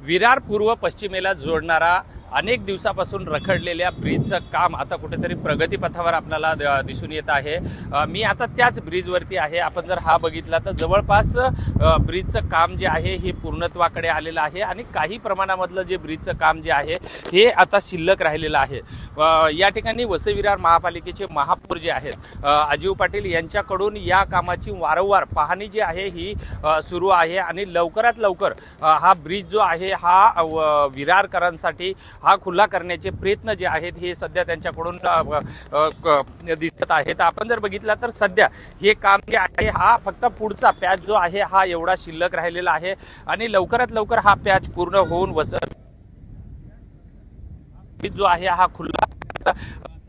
विरार पूर्व पश्चिमेला जोडणारा अनेक दिवसापासून रखडलेल्या ब्रिजचं काम आता कुठेतरी प्रगतीपथावर आपल्याला दिसून येत आहे। मी आता त्याच ब्रिजवरती आहे। आपण जर हा बघितला तर जवळपास ब्रिजचं काम जे आहे हे पूर्णत्वाकडे आलेलं आहे आणि काही प्रमाणामधलं जे ब्रिजचं काम जे आहे हे आता शिल्लक राहिलेलं आहे। या ठिकाणी वसई विरार महापालिकेचे महापौर जे आहेत अजीव पाटील यांच्याकडून या कामाची वारंवार पाहणी जी आहे ही सुरू आहे आणि लवकरात लवकर हा ब्रिज जो आहे हा विरारकरांसाठी हा खुला करण्याचे प्रयत्न जे आहेत हे सध्या त्यांच्याकडून दिसत आहेत। आपण जर बघितलं तर सध्या हे काम जे आहे हा फक्त पुढचा पॅच जो आहे हा एवढा शिल्लक राहिलेला आहे आणि लवकरात लवकर हा पॅच पूर्ण होऊन जो आहे हा खुला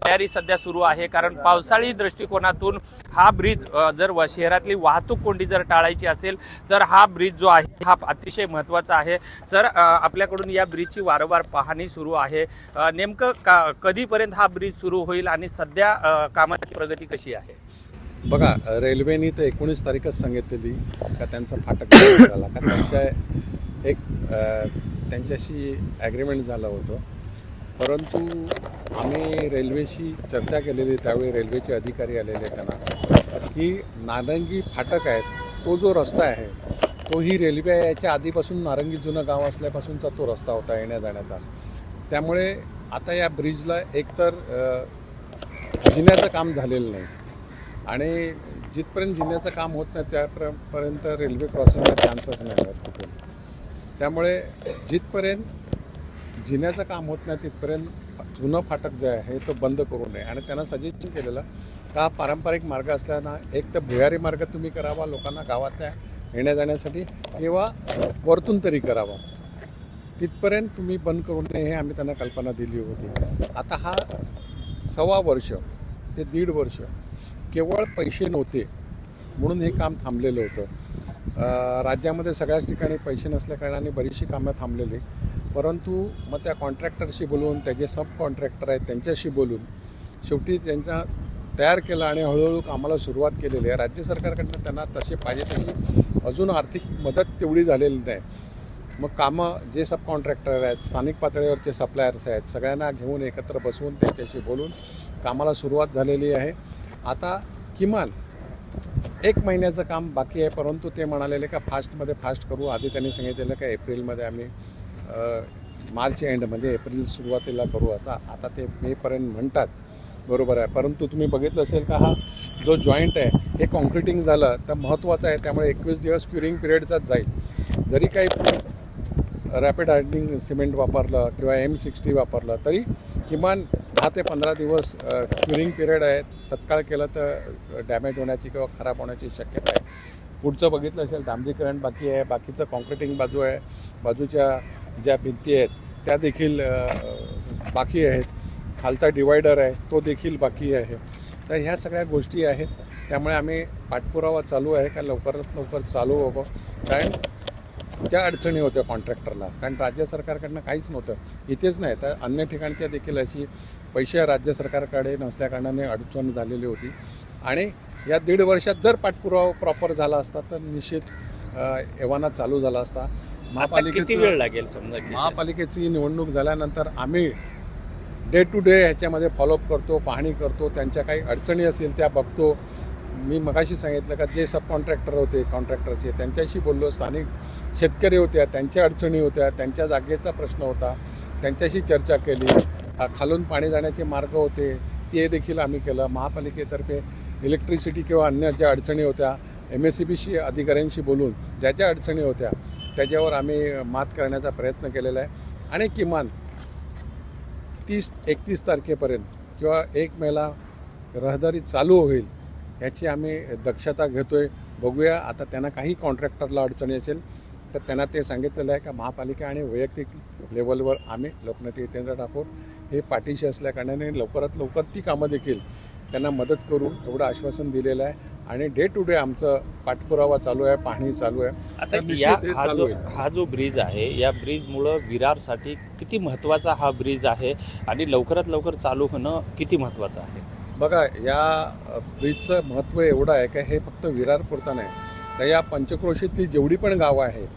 तयारी सध्या सुरू आहे। कारण पावसाळी दृष्टिकोनातून हा ब्रिज जर शहरातली वाहतूक कोंडी जर टाळायची असेल तर हा ब्रिज जो आहे हा अतिशय महत्त्वाचा आहे। सर, आपल्याकडून या ब्रिजची वारंवार पाहणी सुरू आहे। नेमकं कधीपर्यंत हा ब्रिज सुरू होईल आणि सध्या कामाची प्रगती कशी आहे? बघा, रेल्वेने तर 19 तारीखच सांगितलेली का त्यांचा फाटक झाला का त्यांच्याशी ॲग्रीमेंट झालं होतं। परंतु आम्ही रेल्वेशी चर्चा केलेली, त्यावेळी रेल्वेचे अधिकारी आलेले त्यांना की नारंगी फाटक आहे तो जो रस्ता आहे तोही रेल्वे याच्या आधीपासून नारंगी जुनं गाव असल्यापासूनचा तो रस्ता होता येण्या जाण्याचा। त्यामुळे आता या ब्रिजला एकतर जिन्याचं काम झालेलं नाही आणि जिथपर्यंत जिन्याचं काम होत नाही त्यापर्यंत रेल्वे क्रॉसिंगला चान्सेस नाही आहेत कुठे। त्यामुळे जिथपर्यंत जिन्याचं काम होत नाही तिथपर्यंत जुनं फाटक जे आहे तो बंद करू नये आणि त्यांना सजेशन केलेलं का पारंपरिक मार्ग असल्यानं एक तर भुयारी मार्ग तुम्ही करावा लोकांना गावातल्या येण्या जाण्यासाठी किंवा वरतून तरी करावा, तिथपर्यंत तुम्ही बंद करू नये हे आम्ही त्यांना कल्पना दिली होती। आता हा 1.25 वर्ष ते 1.5 वर्ष केवळ पैसे नव्हते म्हणून हे काम थांबलेलं होतं। राज्यामध्ये सगळ्याच ठिकाणी पैसे नसल्या कारणाने बरीचशी कामं थांबलेली, परंतु मग त्या कॉन्ट्रॅक्टरशी बोलून त्याचे सब कॉन्ट्रॅक्टर आहेत त्यांच्याशी बोलून शेवटी त्यांचा तयार केला आणि हळूहळू कामाला सुरुवात केलेली आहे। राज्य सरकारकडनं त्यांना तसे पाहिजे तशी अजून आर्थिक मदत तेवढी झालेली नाही। मग कामं जे सब कॉन्ट्रॅक्टर आहेत, स्थानिक पातळीवरचे सप्लायर्स आहेत, सगळ्यांना घेऊन एकत्र बसवून त्यांच्याशी बोलून कामाला सुरुवात झालेली आहे। आता किमान 1 महिन्याचं काम बाकी आहे, परंतु ते म्हणालेले का फास्ट करू। आधी त्यांनी सांगितलेलं का एप्रिलमध्ये आम्ही मार्च एंडमध्ये एप्रिल सुरुवातीला करू। आता ते मेपर्यंत म्हणतात, बरोबर आहे। परंतु तुम्ही बघितलं असेल का हा जो जॉईंट आहे हे कॉन्क्रिटिंग झालं तर महत्त्वाचं आहे, त्यामुळे 21 दिवस क्युरिंग पिरियडचाच जाईल। जरी काही रॅपिड हार्डनिंग सिमेंट वापरलं किंवा M60 वापरलं तरी किमान 10 ते 15 दिवस क्युरिंग पिरियड आहे। तत्काळ केलं तर डॅमेज होण्याची किंवा खराब होण्याची शक्यता आहे। पुढचं बघितलं असेल डांबरीकरण बाकी आहे, बाकीचं कॉन्क्रिटिंग बाजू आहे, बाजूच्या ज्या भिंती आहेत त्या देखील बाकी आहेत, खालचा डिवायडर आहे तो देखील बाकी आहे। तर ह्या सगळ्या गोष्टी आहेत, त्यामुळे आम्ही पाठपुरावा चालू आहे का लवकरात लवकर चालू व्हावं। कारण ज्या अडचणी होत्या कॉन्ट्रॅक्टरला, कारण राज्य सरकारकडनं काहीच नव्हतं, इथेच नाही तर अन्य ठिकाणच्या देखील अशी पैसे राज्य सरकारकडे नसल्याकारणाने अडचण झालेली होती आणि या 1.5 वर्षात जर पाठपुरावा प्रॉपर झाला असता तर निश्चित एव्हाना चालू झाला असता। किती वेळ लागेल समजा? महापालिकेची निवडणूक झाल्यानंतर आम्ही डे टू डे ह्याच्यामध्ये फॉलोअप करतो, पाहणी करतो, त्यांच्या काही अडचणी असतील त्या बघतो। मी मगाशी सांगितलं का जे सब कॉन्ट्रॅक्टर होते कॉन्ट्रॅक्टरचे त्यांच्याशी बोललो, स्थानिक शेतकरी होत्या त्यांच्या अडचणी होत्या, त्यांच्या जागेचा प्रश्न होता त्यांच्याशी चर्चा केली। खालून पाणी जाण्याचे मार्ग होते ते देखील आम्ही केलं। महापालिकेतर्फे इलेक्ट्रिसिटी किंवा अन्य ज्या अडचणी होत्या MSEBशी अधिकाऱ्यांशी बोलून ज्या ज्या अडचणी होत्या त्याच्यावर आम्ही मात करण्याचा प्रयत्न केलेला आहे आणि किमान 30-31 तारखेपर्यंत किंवा 1 मेला रहदारी चालू होईल याची आम्ही दक्षता घेतो आहे। बघूया, आता त्यांना काही कॉन्ट्रॅक्टरला अडचणी असेल तर त्यांना ते सांगितलेलं आहे का महापालिका आणि वैयक्तिक लेवलवर आम्ही लोकनेते हितेंद्र ठाकूर हे पाठीशी असल्याकारणाने लवकरात लवकर ती कामं देखील त्यांना मदत करू एवढं आश्वासन दिलेलं आहे आणि डे टू डे आमचं पाठपुरावा चालू आहे, पाहणी चालू आहे। आता हा जो ब्रिज आहे या ब्रिजमुळं विरारसाठी किती महत्त्वाचा हा ब्रिज आहे आणि लवकरात लवकर चालू होणं किती महत्त्वाचं आहे? बघा, या ब्रिजचं महत्त्व एवढं आहे की हे फक्त विरारपुरतं नाही तर या पंचक्रोशीतली जेवढी पण गावं आहेत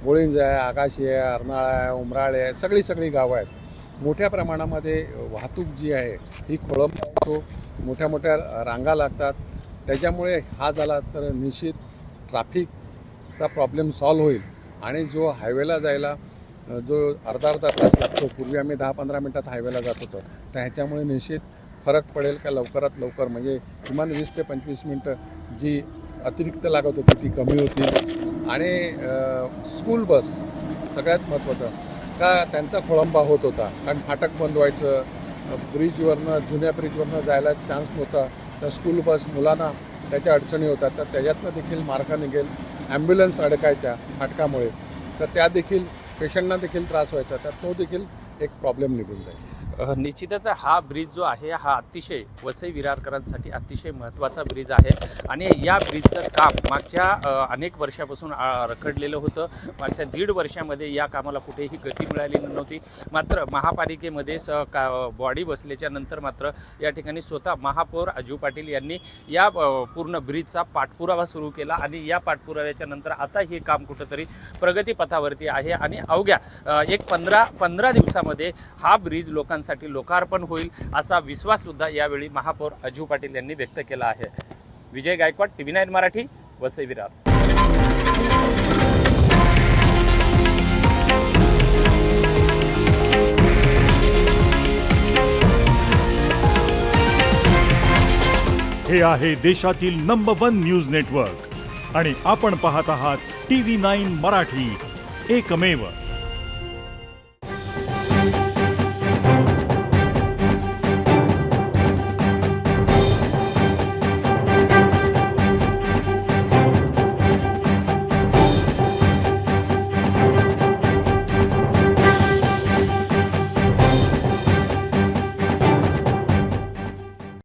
गोळिंज आहे, आकाशी आहे, अर्नाळा आहे, उमराळे आहे, सगळी गावं आहेत. मोठ्या प्रमाणामध्ये वाहतूक जी आहे ही खोळंबतो, मोठ्या मोठ्या रांगा लागतात. त्याच्यामुळे हा झाला तर निश्चित ट्रॅफिकचा प्रॉब्लेम सॉल्व्ह होईल आणि जो हायवेला जायला जो अर्धा तास लागतो, पूर्वी आम्ही 10-15 मिनटात हायवेला जात होतो, तर ह्याच्यामुळे निश्चित फरक पडेल का लवकरात लवकर म्हणजे किमान 20 ते 25 मिनटं जी अतिरिक्त लागत होती ती कमी होतील. आणि स्कूल बस सगळ्यात महत्त्वाचं का त्यांचा खोळंबा होत होता, कारण फाटक बंद व्हायचं, ब्रिजवरनं जुन्या ब्रिजवरनं जायला चान्स नव्हता, तर स्कूल बस मुलांना त्याच्या अडचणी होतात, तर त्याच्यातनं देखील मार्ग निघेल. ॲम्ब्युलन्स अडकायच्या फाटकामुळे, तर त्या देखील पेशंटना देखील त्रास व्हायचा, तर तो देखील एक प्रॉब्लेम निघून जाईल. निश्चितच हा ब्रिज जो आहे हा अतिशय वसई विरारकरांसाठी अतिशय महत्त्वाचा ब्रिज आहे आणि या ब्रिजचं काम मागच्या अनेक वर्षापासून रखडलेलं होतं. मागच्या 1.5 वर्षामध्ये या कामाला कुठेही गती मिळाली नव्हती. मात्र महापालिकेमध्ये बॉडी बसल्याच्या नंतर मात्र या ठिकाणी स्वतः महापौर अजू पाटील यांनी या पूर्ण ब्रिजचा पाठपुरावा सुरू केला आणि या पाठपुराव्याच्या नंतर आता हे काम कुठंतरी प्रगतीपथावरती आहे आणि अवघ्या एक 15 दिवसामध्ये हा ब्रिज लोकांसाठी लोकार्पण होईल असा विश्वास सुद्धा यावेळी महापौर अजू पाटील यांनी व्यक्त केला आहे. विजय गायकवाड, TV9 मराठी, वसई विरार. हे आहे देशातील नंबर 1 न्यूज नेटवर्क आणि आपण पाहत आहात TV9 मराठी, एकमेव.